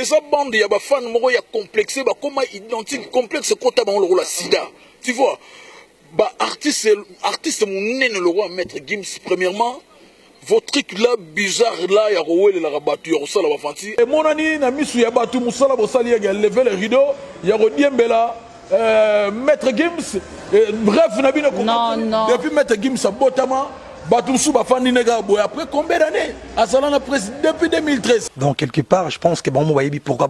Et ça bande, il y a des fans qui sont complexés, comment identique, complexe, quand tu as la sida. Tu vois, artiste, mon nez le roi, maître Gims, premièrement, votre truc là, bizarre là, il y a Rowell la rabattu, il y a ça la fanti. Et mon ami, n'a mis sous Yabatou Moussala, Bossali, il a levé le rideau, il y a Rodiembela, maître Gims, bref, non, non. Depuis maître Gims, à Botama. Après combien d'années? Depuis 2013. Donc quelque part, je pense que bon, pourquoi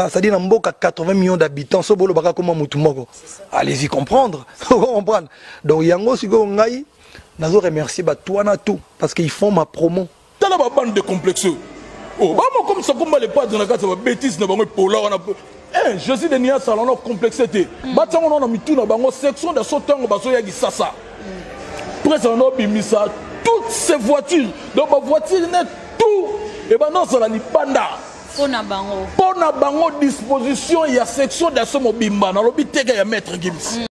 ça dit dans 80 millions d'habitants, allez-y comprendre. Donc yango sigo ngai, nazo remercier tout parce qu'ils font ma promo. T'as la bande de complexeux. Oh, comme ça comme les pas dans la case bêtise na bango pola on a je suis de nia salon complexité. Batango on a mis tout na bango section de sotango baso ya gisasa. Président Bimisa, toutes ces voitures, donc ma voiture n'est tout, et ben non, ça la panda. Pona bango. Pona bango disposition, il y a section d'assaut mobimba, dans l'hôpital il y a maître Gims.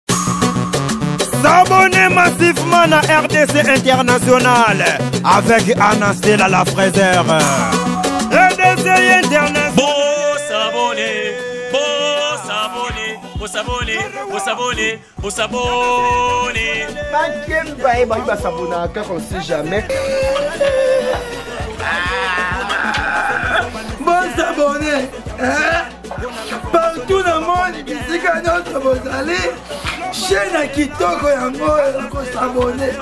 S'abonner massivement à RDC International avec Anastella la fraiseur. RDC International. Vous s'abonner. Pas s'abonner car on sait jamais. Bon s'abonner. Partout dans le monde, c'est qu'un autre vous allez. Chaîne à Kitoko Yango, s'abonner.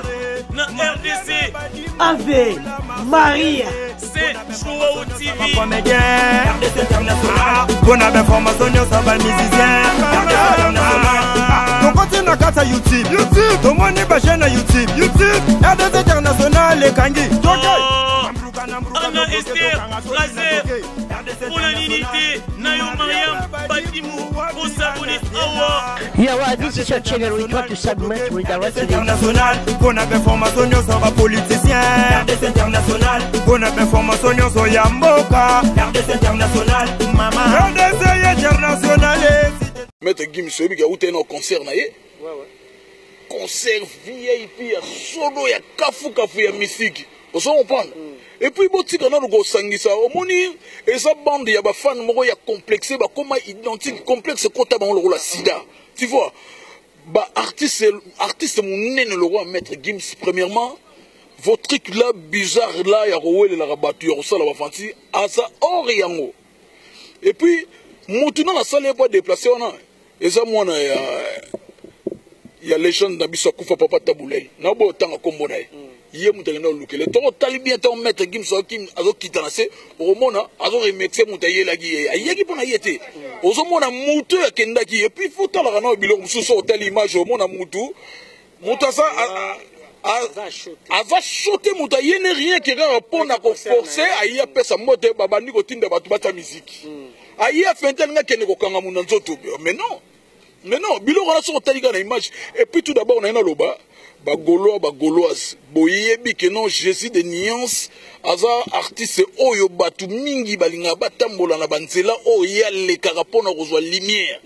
RDC. Ave Maria. C'est Show TV. RDC International. Bonne information sur les musiciens. On continue à faire YouTube. YouTube. Tout le monde est chaîne à YouTube. YouTube. RDC International. Les Kangi. Anna Esther. Razer. Pour l'unité. Nayo Mariam. Batimou. Pour s'abonner. Yeah, this is your channel. We try to submit with the rest of the international. Bonne information sur les politiciens. RDC International. Bonne information sur Yamboka. RDC International. Maman. RDC International. Maître Gims, il y a un concert. Concert VIP, il y a solo, il y a kafu, il y a mystique. Vous comprenez? Et puis, il y a un sangisa. Et ça bande, il y a des fans qui sont complexés, comment identique, complexe, quand tu as la sida. Tu vois, artiste, mon nez le roi, maître Gims, premièrement, votre truc là, bizarre là, il y a Rowell la rabattu, il y a ça la fanti, Asa Oriango. Et puis, maintenant, la salle n'est pas déplacée, et ça, moi, il y a les gens d'Abisso Koufa Papa Taboulay. Il y a autant de combos. Il y a des gens qui ont talibé à mettre Gims Kim à Kitanase, au moment à remixer Moutaye la guille. Il y a qui pour y au moment à Moutou à Kendaki, et puis il faut la rano bilon sous telle image au monde à Moutou. Moutasa va choter Moutaye, n'est rien qui répond à forcer à y appeler sa mode Babani Gotinda Batubata musique. Aïe a fait un tel qui n'est qu'au mais non. Mais non, bilo on a son taliga na image. Et puis tout d'abord on a un loba, bagolo, bagoloise. Boyebi que non Jésus de nuance, aza artiste oyo batu mingi balinga batambola na banzela oya le carapona rozwa lumière.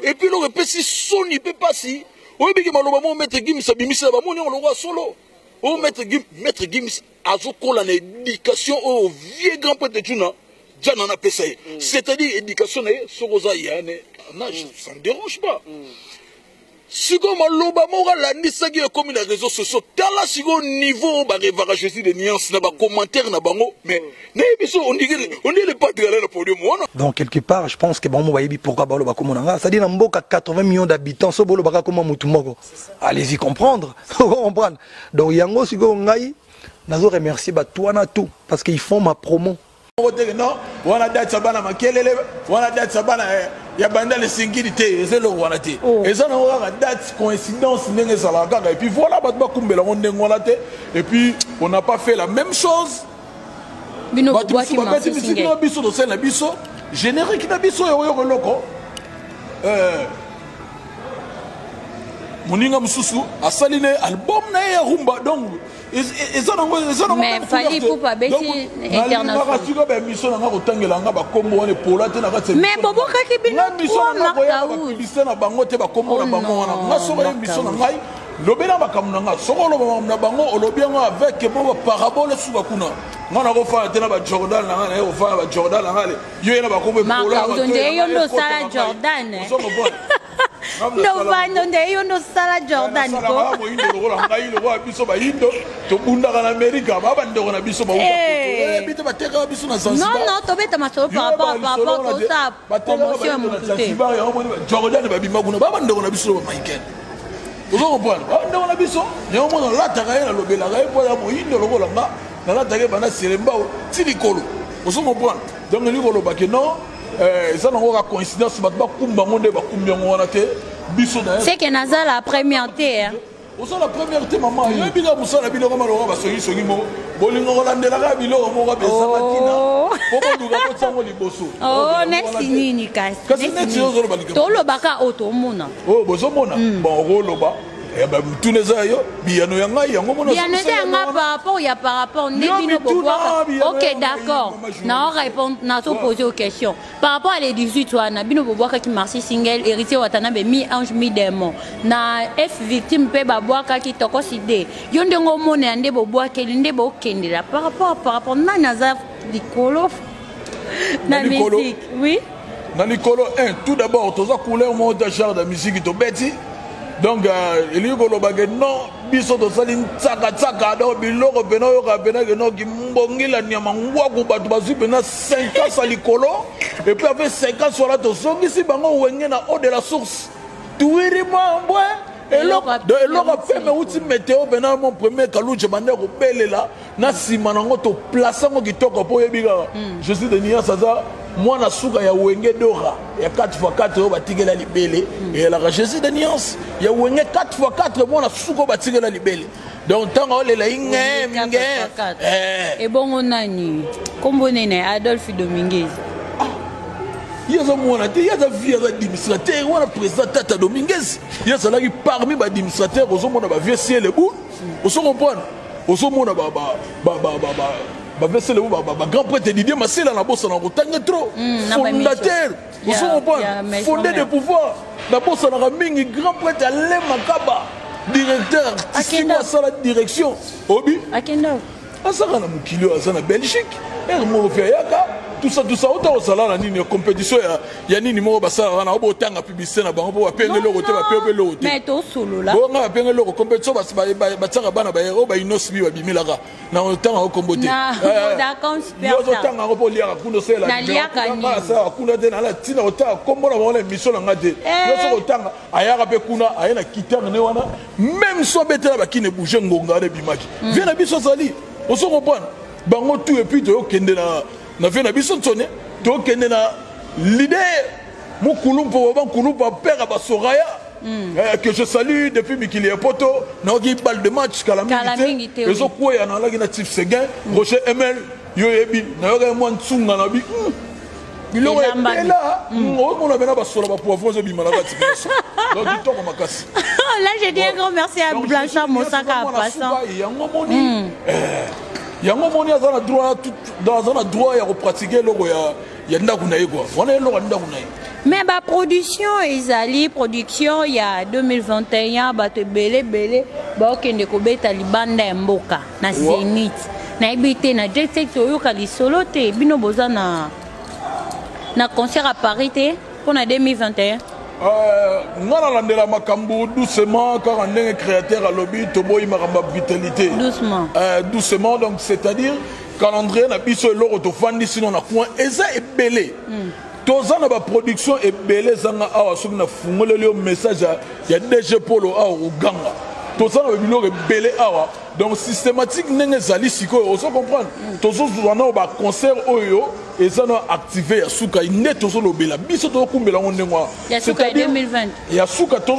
Et puis le repesi son il peut pas si. Oyebi que maloba mo maître Gims abimisa ba mo on le voit solo. O maître Gims azo kola na éducation au vieux grand prêtre tuna. C'est-à-dire éducation sur Rosa Yane. Ça ne me dérange pas. Si comme l'oba moral la nisagi comme les réseaux sociaux, t'as là si au niveau bah Jésus de nuances na ba commentaire na bango mais on dit les pas de la podium. Donc quelque part, je pense que bon pourquoi balo ba comme on ça dit dans mboka 80 millions d'habitants, so bolo ba comme mutumoko. Allez-y comprendre. Comprendre. Donc yango sigo ngai nazo remercier tout parce qu'ils font ma promo. Non, on a date sabana makelele, on a date sabana ya banda le singilité, c'est le roi naté. Et ça on a date coïncidence n'enge salaka et puis voilà ba kumbela on n'enge naté et puis on n'a pas fait la même chose. Bino bois qui m'a fait singe. Biso do sena biso, générique na biso yo loko. Moninga mususu asaline album na ya rumba donc mais fallait pour pas baisser international. Mais bobo kaki bino lobela bakamunanga soko loba na bango olobianga avec bo parabole suka kuna ngana ko fa tena ba Jordan na ngana ko fa ba Jordan na ngale yo yena ba ko be pola ba to yo ndo sala Jordan no vando nde yo ndo sala Jordan ko mo indo lokola ngai lo biso ba indo to bunda kana America ba bande ko na biso ba uta bite ba teka biso na Zanzibar non to beta masolo par rapport to ça promotion mo te Jordan ba bima kuna ba bande ko na biso ba Michael vous comprenez bande ko na biso yo mo la taka yena lobela ga po ya mo indo lokola nga na taka bana seremba tilikolo vous comprenez donc ni ko loba ke non ça n'a pas coïncidence ba kumba ngonde ba kumbia ngona te biso na c'est que naza la première thé osa la première thé maman yo bila musala bila kama lo ba soyi mo bolingo kolandela ka bilo mo ka besa matina poko duka ko tsango liboso oh nesi nini kasi nesi yo zo ba lika to lo baka auto mona oh bozo mona bon ko lo ba ba tuneza yo biano yanga yango mona biano yanga par rapport ndebino boboka OK d'accord na répondre na to poser aux questions par rapport à les 18 wana bino boboka ki marché single héritier watana be mi ange mi démon na f victime pe babwaka ki toko side yo ndengo mona nde boboka nde bokendela par rapport na naza likolo na musique oui na likolo tout d'abord toza couleur mo de genre de musique to beti. Donc, il y a non, biso to sali tsaka do biloko pena yo ka pena ke no ki mbongila nyama ngwaku batu bazu pena 5 ans salikolo et puis avec 5 ans sur la to songi si bango wenge na eau de la source tuiri mambwe eloko pe me uti météo pena mon premier kaluje bande ko belela na sima nango to place ngo kitoko po yebika je suis de Nia Saza moi na suka ya wenge dora ya 4x4 yo batigela libele et la Jésus de Niance ya wenge 4x4 moi na suka batigela libele donc tango le la inge et bon nani kombo nene Adolphe Dominguez yaza mwana te yaza vie ya administrateur wana président Tata Dominguez yaza la parmi ba administrateur ozo mona ba vie ciel le bout ozo comprendre ozo mona ba vesele ba grand prêtre Didier Masela na bossa na kotanga trop fondateur vous comprenez fondé de pouvoir na bossa na mingi grand prêtre Alain Makaba directeur artistique à la direction obi akenda asaka na mukilo azana Belgique et mo fait yaka tout ça autant sala na nini compétition ya nini mo basala na obotanga publicité na bango ba penge logo te ba penge logo te mais to solo la bon nga penge logo compétition ba tsaka bana ba o ba inosbi ba bimilaka na otanga o kombote d'accord super yo otanga ko liaka kuno sela na sa kuna de na la tina otanga kombo na wala mission na ngate yo so otanga ayaka pe kuna ayena kitanga ne wana même so betela ba kine bouger ngonga de bimaki viens biso sali on se comprend bango tout et puis to kende na fait na biso tsone to kende na l'idée mon kulumpo ba kulumpo père ba soraya que je salue depuis Mikili Poto na gi balle de match Kalamingite et so ko ya na la na Tif Seguin Rocher ML yo yebi na yo mo ntsunga na bi biloko là on a bena ba solo ba poivron zo bimana ba tibiso donc to ko makasi là je dis un grand merci à Blanchard Mosaka en passant yango moni azana droit dans un droit ya pratiquer logo ya ndaku na yego wana logo ndaku na yego mais ba production ezali production ya 2021 bato belé ba okende ko beta libanda ya mboka na Zenith na ibité na jet set oyo ka lisolo te bino boza na concert à Paris te pour na 2021 ngana landela makambo doucement car on est créateur à lobby toboyi makamba vitalité doucement donc c'est-à-dire calendrier na biso loro to fandi sinon na coin eza ebele toza na ba production ebele zanga awa soki na fungole le message ya DG Polo awa uganga toza na biloko ebele awa donc systématique ndenge zali sikoyo ozo comprendre tozo zwana ba concert oyo eza na activé ya suka ine tozo lobela biso to kumbela ngondengwa ya suka 2020 ya suka to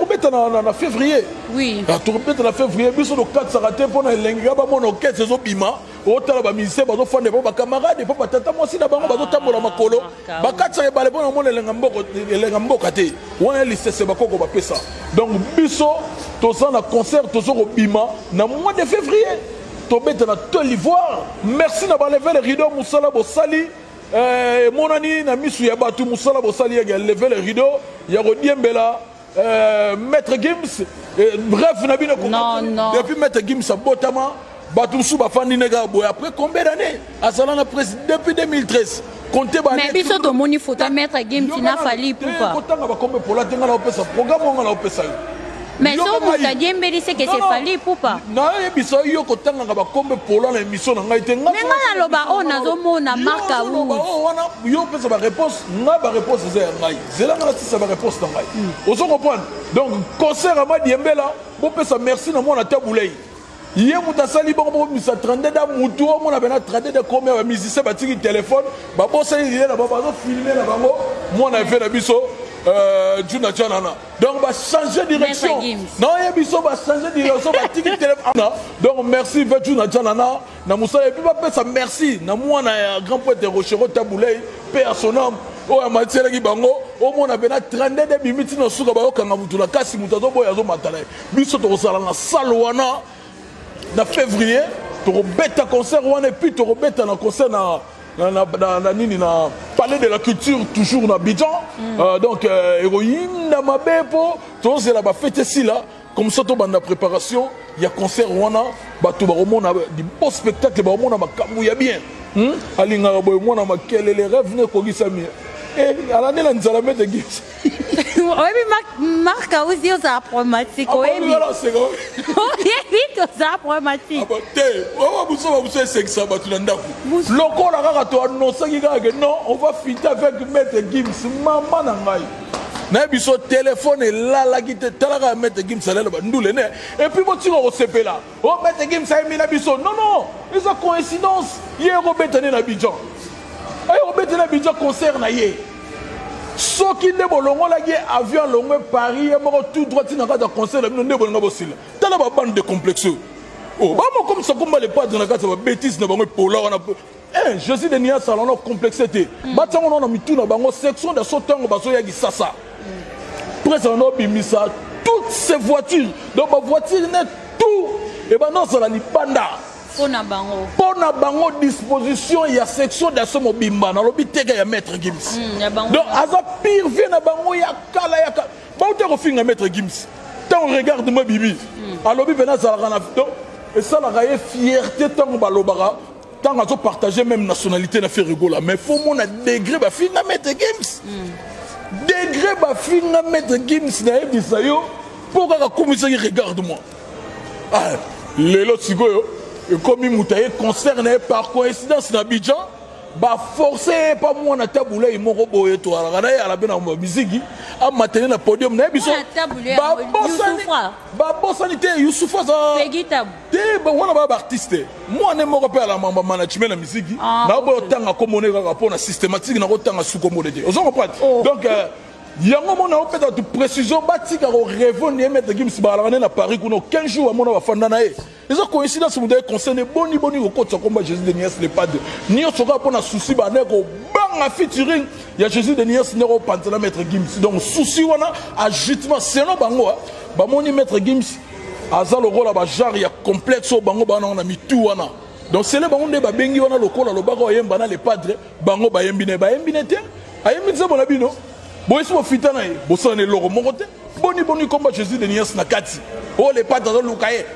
beta na février oui to beta na février biso do 4 sarate pona elenga ba mona okete zo bima otala ba musicien bazo fande ba camarade pa batata mosi na bango bazo tambola makolo ba 4 bale pona mona elenga mboka te wana lisese bakoko ba pesa donc biso toza na concert tozo ko bima na mois de février tobeta na to l'ivoire merci na ba lever le rideau musala bosali monani na misu ya batu musala bosali ya lever le rideau ya rodiembela Maître Gims, bref, non, non. Depuis Maître Gims à Botama, Batumsou Bafani Nega Boy, après combien d'années? À Salana Presse, depuis 2013. Mais biso to moni photo Maître Gims n'a fallu pour pas. Mais ça, vous avez dit que c'est fallu pour pas. Non, il y a des gens qui ont pour l'émission. Mais on a marqué où. Il y a une réponse. C'est la réponse. Vous comprenez? Donc, concert à Madiembela, vous pouvez dire merci à moi, Taboulay. Il y a des gens qui ont mis 30 ans, Moutou, on a 30 ans, combien de musiciens qui ont téléphone, ils ont filmé, moi, on a fait la biseau. Juna Janana. Donc, on va changer de direction. Non, il va changer de direction. Donc, merci, Juna Janana. Et puis, merci. Moi, on a un grand poète de Rochero Taboulay, père son homme. Oh, a matière qui bango. Au moins, on a 30 de minutes dans Souka Bao Kangamutula Kassi Moutazo Boyazo Matale. Biso to sala na salwana na février. To rebeta concert et puis to rebeta na concert na palais de la culture toujours dans Abidjan. Donc héroïne na mabepo to c'est là ba fête ici là comme ça to banda préparation il y a concert wana ba to ba romona di beau spectacle ba romona makambu ya bien alinga boy mona makele les rêves ne ko gisami et à l'année là nous allons mettre Gims. Oui mais Marc a aussi ça problématique oui voilà c'est quoi oui ça problématique ah bah té on va vous c'est ça ba tu l'anda loko la kaka to annoncer que non on va fitter avec Maître Gims maman na ngai na biso téléphone et là qui te talaka Maître Gims là ba ndule né et puis mo tiko ko sepela oh Maître Gims a mis na biso non c'est une coïncidence hier Robetane na Abidjan ay Robetane na Abidjan concert na ye so qui ne bolongo la guerre avion longue Paris et moko tout droit na ka concert na ne bolongo bosila tala ba bande de complexeux oh ba mo comme ça comme les pas dans la case ba bêtise na bango pola on a Jésus de Nia salon complexité ba tango na mitu na bango section de sotango baso ya gisasa presque on a bimisa toutes ces voitures donc ma voiture n'est tout et ben non ça la ni panda Pona bango. Pona bango disposition il y a section d'assaut mobimba na lobi tega ya Maître Gims. Donc aza pire vient na bango ya kala ya kala. Ba uté ko finga Maître Gims. Tant regarde moi bibi. A lobi bena za la na donc et ça la gaye fierté tant ba lobara tant azo partager même nationalité na fait rigola mais faut mon degré ba finga Maître Gims. Degré ba finga Maître Gims na ebisa yo pour ka komisa regarde moi. Ah lelo sigoyo et comme il m'a concerné par coïncidence dans Abidjan, bah forcé pas moi na taboulé il m'a roboé toi à la bonne musique à maintenir le podium na biso bah bon sanité Youssoufa ça té bah on a pas artiste moi ne me rappelle la maman management la musique na ba tanga comme on est rapport na systématique na tanga sous comme on dit on comprend donc yango mona opeta tu précision batika ko revenir Maître Gims balarane na Paris kuno 15 jours mona ba fanda na e ils ont coïncidence vous devez concerner boni au côté combat Jésus de Nias les pas de ni on sera pour na souci ba neko banga featuring il y a Jésus de Nias nero pantela Maître Gims donc souci wana agitement c'est non bango ba moni Maître Gims azalo rôle ba genre il y a complexe au bango ba na mi tout wana donc c'est le bango de ba bengi wana lokola lo bago yemba na les padres bango ba yembine te ayembi ze bona bino bon, ils sont fitana, bon, ça n'est l'euro, mon côté. Boni, combat Jésus de Nias Nakati. Oh, les padres,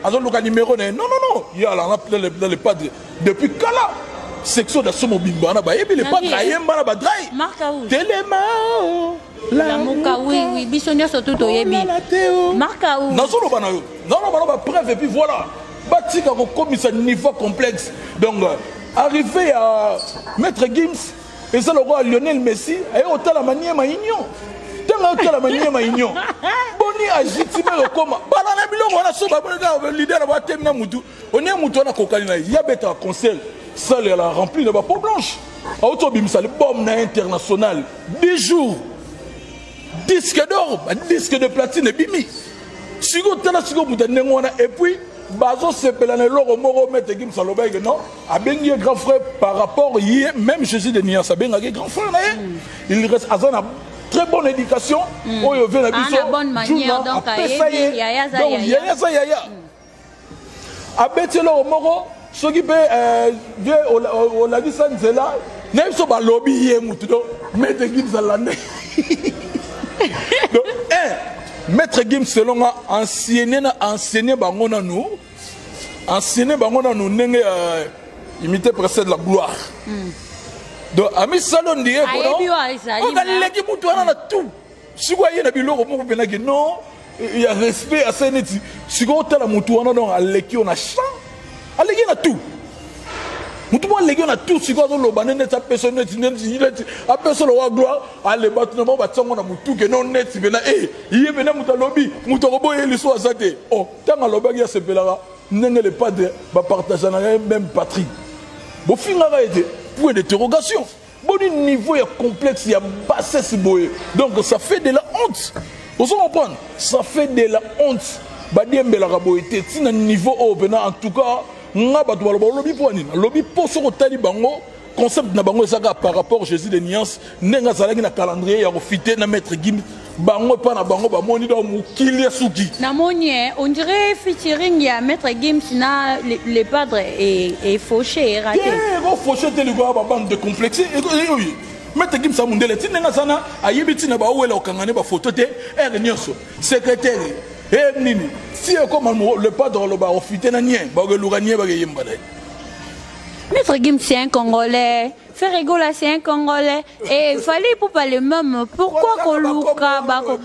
Azoluka numéro 1. Non, il y a là, les padres. Depuis Kala, section de Somo Bimbana, et puis les padres, Ayembana Badrai. Marcaou. Télémao. La Mouka, oui, Bissonia surtout au Yébi. Marcaou. Non, preuve, et puis voilà. Batika, comme ça, niveau complexe. Donc, arrivé à Maître Gims. Et c'est le roi Lionel Messi, et autant la manière maïgnon. Tant la manière maïgnon. Boni agitimé le coma. Banana bilo on a soba le leader va terminer mutu. On est mutu na kokalina. Il y a bête un conseil. Ça elle a rempli de peau blanche. A auto bim ça le bombe na international. 10 jours. Disque d'or, disque de platine et bimi. Sigo tala sigo mutu ngona et puis Bazo sepelane loro moro Maître Gims salobé non a bengi grand frère par rapport hier même Jésus de Nias a bengi grand frère il reste azana très bonne éducation oyo vient na biso bonne manière donc yaya a beti loro moro soki pe vie on l'a dit ça nzela na biso ba lobby hier mutu do Maître Gims alande donc Maître Gims selon enseigné bangona nous nenge imité précède la gloire. Donc ami salon die on a leki mutu na tout. Si vous voyez na biloko mo pena que non, il y a respect à ça neti. Si vous tala mutu wana donc aleki on a chant. Aleki na tout. Mutu mo aleki on a tout si vous lo banene ta personne neti a personne wa gloire ale batu na ba tsango na mutu que non neti bena yé bena mutu lobi mutu robo yeli so azate. Oh, tanga lobaki ya sepelara nenge le padre ba partager na même patrie. Bo finga été point d'interrogation. Bon niveau est complexe, il y a bassesse boye. Donc ça fait de la honte. Vous comprenez? Ça fait de la honte. Badiem bela raboité, si un niveau open en tout cas, nga ba to lobby pour nini. Lobby pour so tali bango concept na bango ezaka par rapport Jésus de nuance, nenga zalaki na calendrier ya refité na maître Gims. Bango pa na bango ba moni do mukili suki. Na moni on dirait featuring ya maître Gims na les padres et fauché et raté. Go fauché te le go ba bande de complexé et oui. Maître Gims sa mundele tinenga sana ayebiti na ba wela okangane ba photo te nyonso secrétaire nini si comme le padre lo ba refité na nien ba go luranie ba yemba dai. Maître Gims c'est un Congolais. Ferrego là c'est un Congolais. Et il fallait pour parler même. Pourquoi Koluka bako?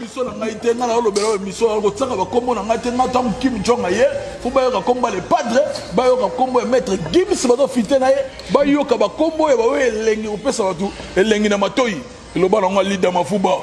Les padres, maître Gims va fiter na ye, ba yoka ba kombo ya ba we elengi opesa batu elengi na matoyi. Le ballon leader mafuba.